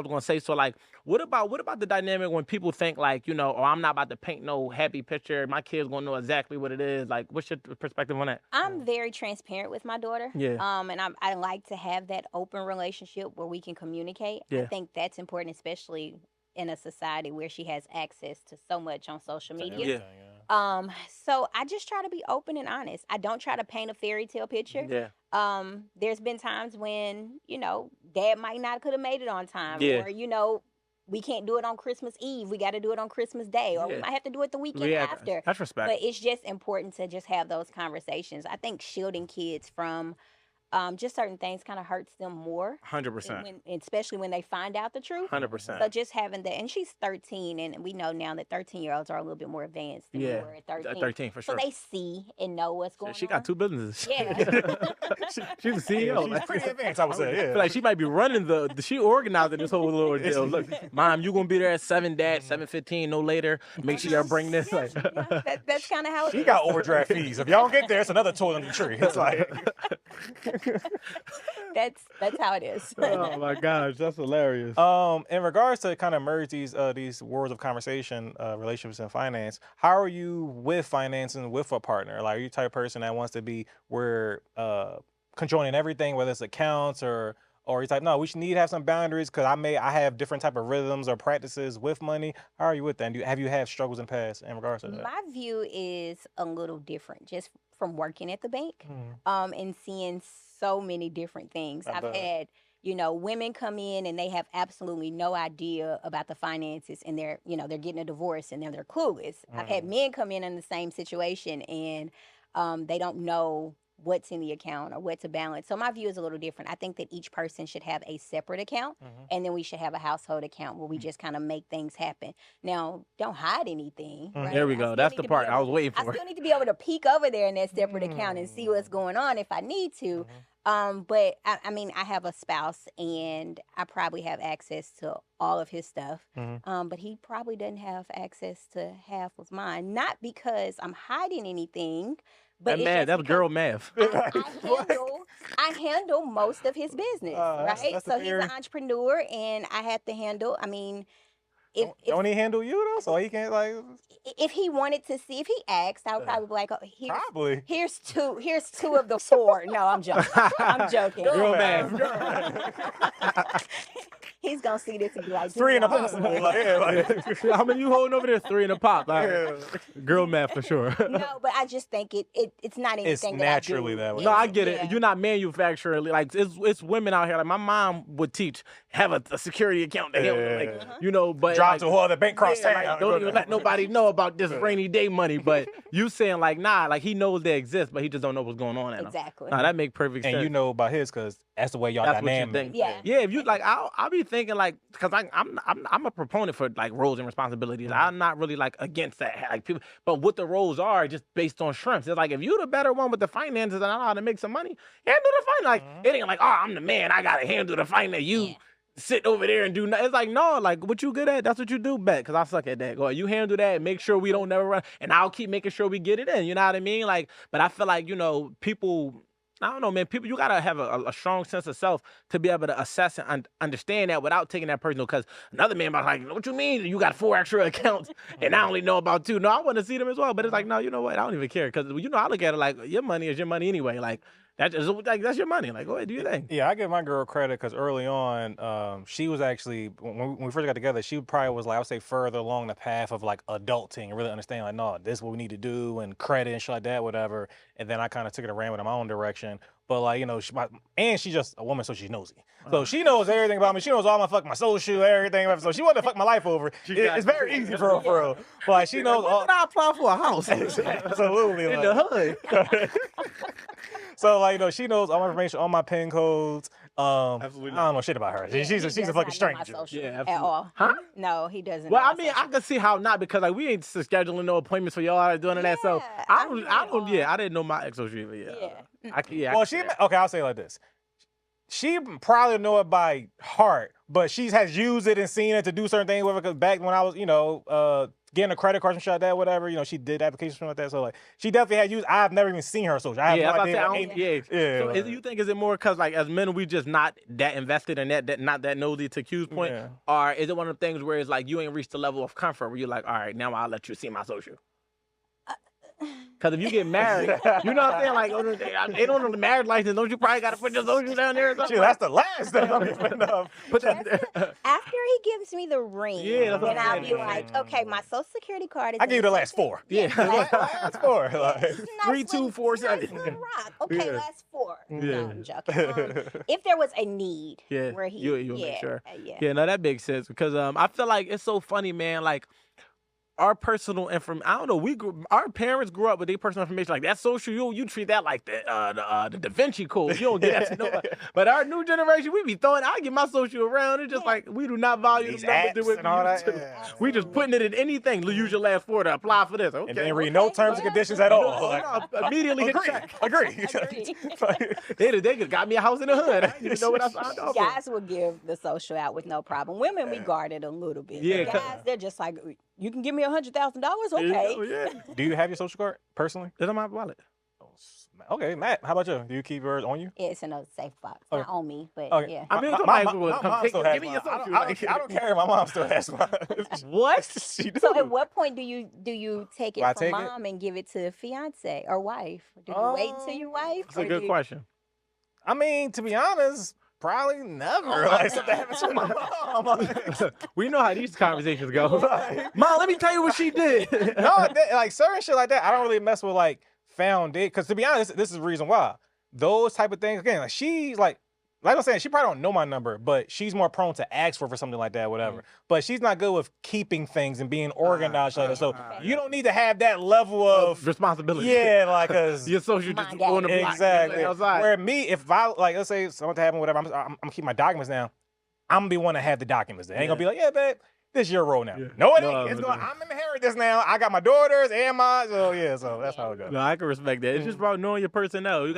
was gonna say. So like, what about the dynamic when people think like, you know, oh, I'm not about to paint no happy picture. My kid's gonna know exactly what it is. Like, what's your perspective on that? I'm very transparent with my daughter. Yeah, And I like to have that open relationship where we can communicate. I yeah, think that's important, especially in a society where she has access to so much on social To media. yeah, everything, yeah. So I just try to be open and honest. I don't try to paint a fairy tale picture. yeah, There's been times when, dad might not could have made it on time, yeah, or, we can't do it on Christmas Eve. We got to do it on Christmas Day, or we yeah. might have to do it the weekend Yeah, after. that's respect. But it's just important to just have those conversations. I think shielding kids from just certain things kind of hurts them more, 100%. especially when they find out the truth. 100%. So just having that, and she's 13, and we know now that 13-year-olds are a little bit more advanced than we Yeah, were at 13. 13 for So sure. they see and know what's going She on. got 2 businesses. Yeah. She's the Yeah, CEO. she's pretty advanced, I would say. I Yeah. feel like she might be running she organizing this whole little deal. Look, mom, you gonna be there at 7, dad, 7:15, no later. Make sure y'all bring this. Like, That's kind of how it She is. got overdraft fees. If y'all don't get there, it's another toil in the tree. It's like, That's how it is. oh my gosh, that's hilarious. in regards to kind of merge these worlds of conversation, relationships and finance, how are you with financing with a partner? Like, are you the type of person that wants to be controlling everything, whether it's accounts or you type, no, we should need to have some boundaries because I have different type of rhythms or practices with money. How are you with that? And have you had struggles in the past in regards to that? My view is a little different just from working at the bank and seeing so many different things. I I've bet. had, women come in and they have absolutely no idea about the finances, and they're getting a divorce and they're clueless. I've had men come in the same situation, and they don't know what's in the account or what to balance. So my view is a little different. I think that each person should have a separate account, and then we should have a household account where we just kind of make things happen. Now, don't hide anything, right? There we I go. still That's need the to be part I was able- waiting I for. still need to be able to peek over there in that separate account and see what's going on if I need to. But I mean, I have a spouse, and I probably have access to all of his stuff. But he probably doesn't have access to half of mine. Not because I'm hiding anything, but it's just That's because girl math. I handle most of his business, That's- right? that's the So he's theory. an entrepreneur, and I have to handle. I mean, if Don't he handle you though? So he can't like if he wanted to see, if he asked, I would probably be like, oh, probably. here's two of the 4. No, I'm joking. I'm joking. Girl math. He's gonna see this and be like, 3 in a "Dude, possible. Like, yeah, like, How many you holding over there? 3 in a pop. All right. yeah. Girl math for sure. No, but I just think it's not anything that naturally I do. that way. No, I get it. Yeah. You're not manufacturing. Like it's women out here. Like my mom would teach, have a security account to help them. Like, but Drive like, to a whole other bank cross yeah, town. like, don't even let nobody know about this rainy day money. But you saying like, nah, like he knows they exist, but he just don't know what's going on. Exactly. Nah, that make perfect sense. And you know about his because that's the way y'all That's what you dynamic. think. Yeah. Yeah, if you like, I'll be thinking like, cause I'm a proponent for like roles and responsibilities. I'm not really like against that, like people. But what the roles are just based on strengths. It's like if you the better one with the finances and I know how to make some money, handle the finance. Like it ain't like, oh, I'm the man, I gotta handle the finance. You sit over there and do nothing. It's like no, like what you good at, that's what you do. Bet, cause I suck at that. Go, you handle that. Make sure we don't never run, and I'll keep making sure we get it in. You know what I mean? Like, but I feel like people. I don't know, man. People, you gotta have a strong sense of self to be able to assess and understand that without taking that personal. Because another man might like, what you mean? You got 4 extra accounts and I only know about 2. No, I want to see them as well. But it's like, no, you know what? I don't even care because I look at it like your money is your money anyway. Like that's your money. Like go ahead, do your thing. Yeah, I give my girl credit because early on, she was actually when we first got together, she probably was like I would say further along the path of like adulting and really understanding like, no, this is what we need to do and credit and shit like that, whatever. And then I kind of took it and ran with it in my own direction. But like she's just a woman, so she's nosy. So she knows everything about me. She knows all my social, everything. So she wanted to fuck my life over. It's very easy for her. But like, she knows all. When did I apply for a house? Absolutely. In the hood. So like she knows all my information, all my PIN codes. Absolutely. I don't know shit about her. She's a does fucking not know my stranger. social Yeah, at absolutely. all. Huh? No, he doesn't. Well, know I my mean, I social. can see how not because like we ain't scheduling no appointments for y'all doing that. So Yeah, I I'm don't. doing Yeah, I didn't know my ex social. Yeah. Well, okay, I'll say it like this. She probably know it by heart, but she has used it and seen it to do certain things with it. Because back when I was, getting a credit card and shit like that, whatever. You know, she did applications like that. So like, she definitely had used. I've never even seen her social. I have Yeah, no that's idea. what I'm what saying. ain't- Yeah. So like- you think is it more because like as men we just not that invested in that not that nosy to Q's point, Yeah. or is it one of the things where it's like you ain't reached the level of comfort where you're like, all right, now I'll let you see my social. Because if you get married, you know what I'm saying? Like, they don't know the marriage license. Don't you probably got to put your social down there or something? Shit, that's the last thing I'm giving up. Put that After he gives me the ring, Yeah, that's what then I'm I'll be saying. like, okay, my social security card is. I give you the last 4. Yeah. last 4. Like, Nice 3, 2, little- 4, nice 7. little rock. Okay, Yeah. last 4. Yeah. No, I'm joking. If there was a need, Yeah, where he, you yeah, make sure. yeah. Yeah, no, that makes sense because I feel like it's so funny, man. Like our personal information, I don't know. Our parents grew up with their personal information like that. Social, you treat that like the Da Vinci Code. You don't get that to nobody. But our new generation, we be throwing. I get my social around. It's just like we do not value These the numbers apps that we and all used that, to. yeah. We just putting it in anything. Use your last 4 to apply for this. Okay, and then read no terms and conditions at all. No, Like, no, immediately hit agree. check. Agree. They just got me a house in the hood. I didn't even know what I signed up for. Guys will give the social out with no problem. Women, we guard it a little bit. Yeah, But guys, they're just like, you can give me $100,000. Okay. Yeah. Do you have your social card personally? It's on my wallet. Okay, Matt, how about you? Do you keep yours on you? It's in a safe box. Okay. Not on me, but Okay. yeah. I mean, My somebody mom would come take still it. has Give me your mine. social. I don't care. My mom still has mine. What? She do. So at what point do you take it Do I from take it? mom and give it to fiance or wife? Do you wait until your wife? That's a or good do you- question. I mean, to be honest, probably never. Like something happens to my mom. Like, We know how these conversations go. Mom, let me tell you what she did. no, like certain shit like that, I don't really mess with like found it. Because to be honest, this is the reason why. Those type of things, again, like she's like I'm saying, she probably don't know my number, but she's more prone to ask for something like that, whatever. But she's not good with keeping things and being organized. So you don't need to have that level of responsibility. Yeah, like, cause Your social just Mind on the block. exactly. Outside. Where me, if I like, let's say something happened, whatever, I'm gonna keep my documents down. I'm gonna be one to have the documents there. I ain't gonna be like, yeah, babe, this is your role now. Yeah. No, it No, ain't. It's no. going. I'm inherit this now. I got my daughters and mine. So yeah, so that's how it goes. No, I can respect that. It's just about knowing your personnel. You